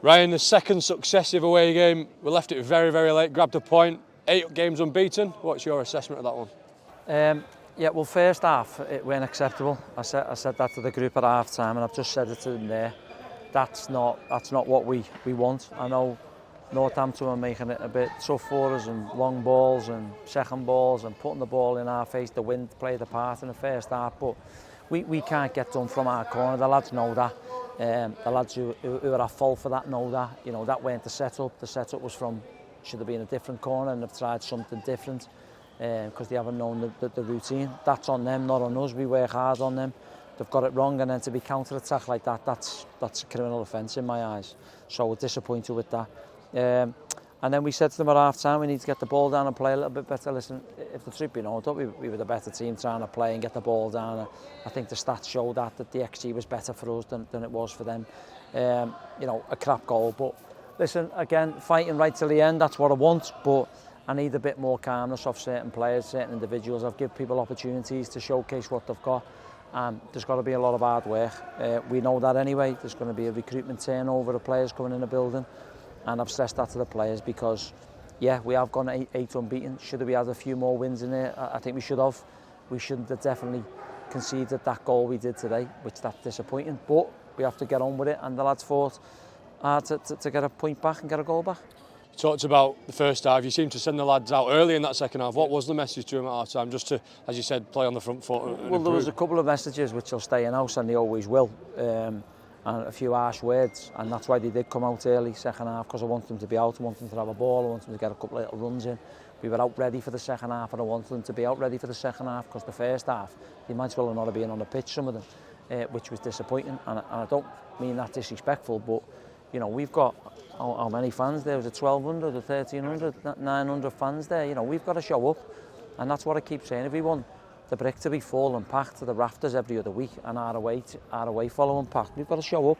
Ryan, the second successive away game, we left it very, very late, grabbed a point, 8 games unbeaten. What's your assessment of that one? Yeah, well, first half, it weren't acceptable. I said that to the group at half time, and I've just said it to them there. That's not what we want. I know Northampton are making it a bit tough for us, and long balls and second balls and putting the ball in our face. The wind played a part in the first half, but we can't get done from our corner. The lads know that. The lads who are at fault for that know that. You know, that weren't the setup. The setup was from, should have been a different corner, and they've tried something different because they haven't known the routine. That's on them, not on us. We work hard on them. They've got it wrong, and then to be counter-attacked like that, that's a criminal offence in my eyes. So we're disappointed with that. And then we said to them at half-time, we need to get the ball down and play a little bit better. Listen, if the truth be known, I thought we were the better team trying to play and get the ball down. I think the stats show that the XG was better for us than it was for them. You know, a crap goal. But listen, again, fighting right till the end, that's what I want. But I need a bit more calmness off certain players, certain individuals. I've given people opportunities to showcase what they've got. There's got to be a lot of hard work. We know that anyway. There's going to be a recruitment turnover of players coming in the building. And I've stressed that to the players because, yeah, we have gone 8 unbeaten. Should we had a few more wins in there? I think we should have. We shouldn't have definitely conceded that goal we did today, which that's disappointing. But we have to get on with it, and the lads fought to get a point back and get a goal back. You talked about the first half. You seemed to send the lads out early in that second half. What was the message to them at half time? Just to, as you said, play on the front foot. Well, there was a couple of messages which will stay in house, and they always will. And a few harsh words, and that's why they did come out early second half, because I wanted them to be out, I wanted them to have a ball, I wanted them to get a couple of little runs in. We were out ready for the second half, and I wanted them to be out ready for the second half, because the first half they might as well not have been on the pitch, some of them, which was disappointing. And I don't mean that disrespectful, but you know, we've got how many fans there? Was it 1,200 or 1,300, 900 fans there? You know, we've got to show up, and that's what I keep saying. If we want the brick to be full and packed to the rafters every other week, and our away following packed, we've got to show up.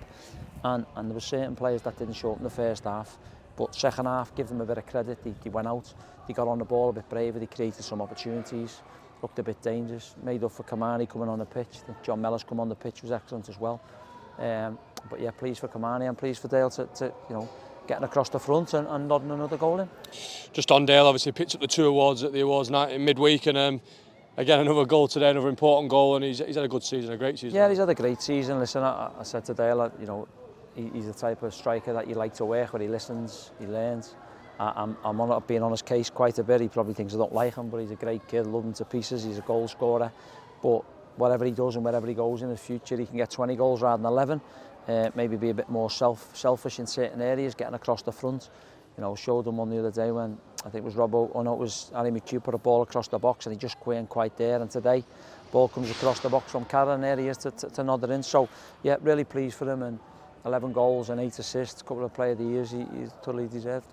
And there were certain players that didn't show up in the first half, but second half, give them a bit of credit. They went out, they got on the ball a bit braver, they created some opportunities, looked a bit dangerous, made up for Kamani coming on the pitch. John Mellors come on the pitch was excellent as well. But yeah, pleased for Kamani and pleased for Dale to you know, getting across the front and nodding another goal in. Just on Dale, obviously picked up the 2 awards at the awards night in midweek, and again, another goal today, another important goal, and he's had a good season, a great season. Yeah, he's had a great season. Listen, I said to Dale, you know, he's the type of striker that you like to work with. He listens, he learns. I'm on being on his case quite a bit. He probably thinks I don't like him, but he's a great kid, love him to pieces. He's a goal scorer. But whatever he does and wherever he goes in the future, he can get 20 goals rather than 11. Maybe be a bit more selfish in certain areas, getting across the front. You know, showed them one the other day when I think it was Robbo, or no, it was Ali McHugh put a ball across the box and he just weren't quite there. And today, ball comes across the box from Karen, there he is to nod it in. So yeah, really pleased for him, and 11 goals and 8 assists, a couple of player of the years he's totally deserved.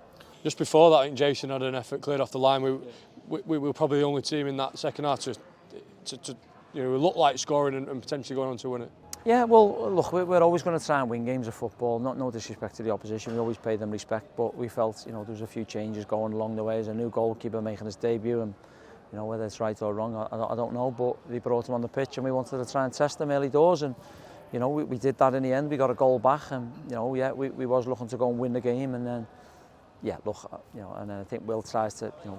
Just before that, I think Jason had an effort cleared off the line. We were probably the only team in that second half to you know, look like scoring and potentially going on to win it. Yeah, well, look, we're always going to try and win games of football. No disrespect to the opposition. We always pay them respect, but we felt, you know, there was a few changes going along the way. There's a new goalkeeper making his debut, and you know, whether it's right or wrong, I don't know. But we brought him on the pitch, and we wanted to try and test him early doors, and you know, we did that in the end. We got a goal back, and you know, yeah, we was looking to go and win the game, and then yeah, look, you know, and then I think Will tries to, you know,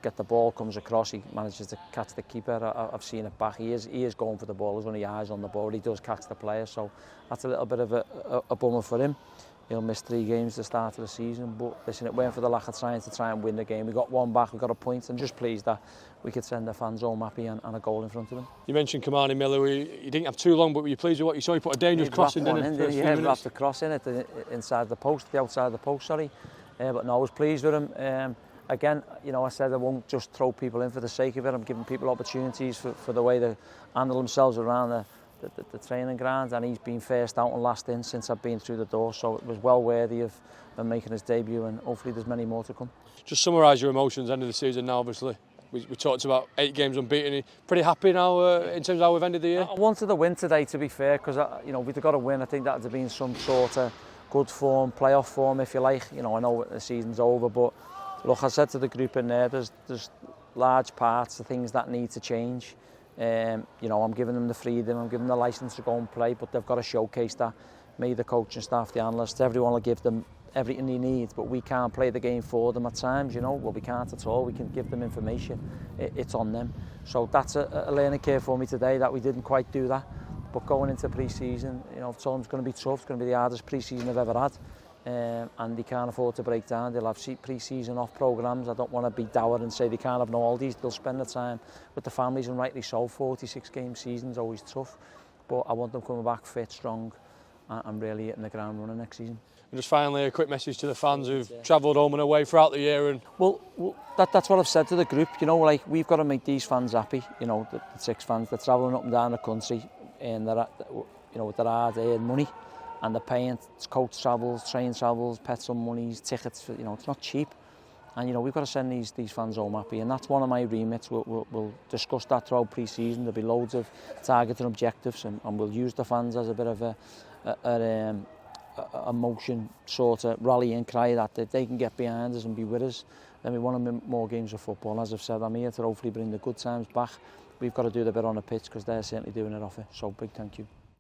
get the ball, comes across, he manages to catch the keeper. I've seen it back. He is going for the ball. There's only eyes on the ball. He does catch the player, so that's a little bit of a bummer for him. He'll miss 3 games at the start of the season, but listen, it went for the lack of trying to try and win the game. We got one back, we got a point, and just pleased that we could send the fans home happy and a goal in front of them. You mentioned Kamani Miller. He didn't have too long, but were you pleased with what you saw? He put a dangerous cross in, didn't he? Yeah, he wrapped the cross in inside the post, the outside of the post, sorry. But no, I was pleased with him. Again, you know, I said I won't just throw people in for the sake of it. I'm giving people opportunities for the way they handle themselves around the training ground, and he's been first out and last in since I've been through the door, so it was well worthy of making his debut, and hopefully there's many more to come. Just summarise your emotions end of the season now. Obviously we talked about 8 games unbeaten. Are you pretty happy now in terms of how we've ended the year? I wanted to win today, to be fair, because you know, we'd got to win. I think that would have been some sort of good form, playoff form if you like. You know, I know the season's over, but look, I said to the group in there, there's large parts, the things that need to change. You know, I'm giving them the freedom, I'm giving them the licence to go and play, but they've got to showcase that. me, the coaching staff, the analysts, everyone will give them everything they need, but we can't play the game for them at times, you know. Well, we can't at all. We can give them information. It's on them. So that's a learning curve for me today, that we didn't quite do that. But going into pre-season, you know, I've told them it's going to be tough. It's going to be the hardest pre-season I've ever had. And they can't afford to break down. They'll have pre-season off programmes. I don't want to be dour and say they can't have no holidays. They'll spend the time with the families, and rightly so. 46-game season's always tough. But I want them coming back fit, strong, and really hitting the ground running next season. And just finally, a quick message to the fans who've travelled home and away throughout the year. And well, that's what I've said to the group. You know, like, we've got to make these fans happy. You know, the 6 fans, they're travelling up and down the country, and they're, you know, with their hard-earned money, and they're paying coach travels, train travels, petrol monies, tickets. You know, it's not cheap. And, you know, we've got to send these fans home happy, and that's one of my remits. We'll discuss that throughout pre-season. There'll be loads of targeted objectives, and we'll use the fans as a bit of a motion sort of rallying cry that they can get behind us and be with us. Then we want to win more games of football. As I've said, I'm here to hopefully bring the good times back. We've got to do the bit on the pitch, because they're certainly doing it off it. So big thank you.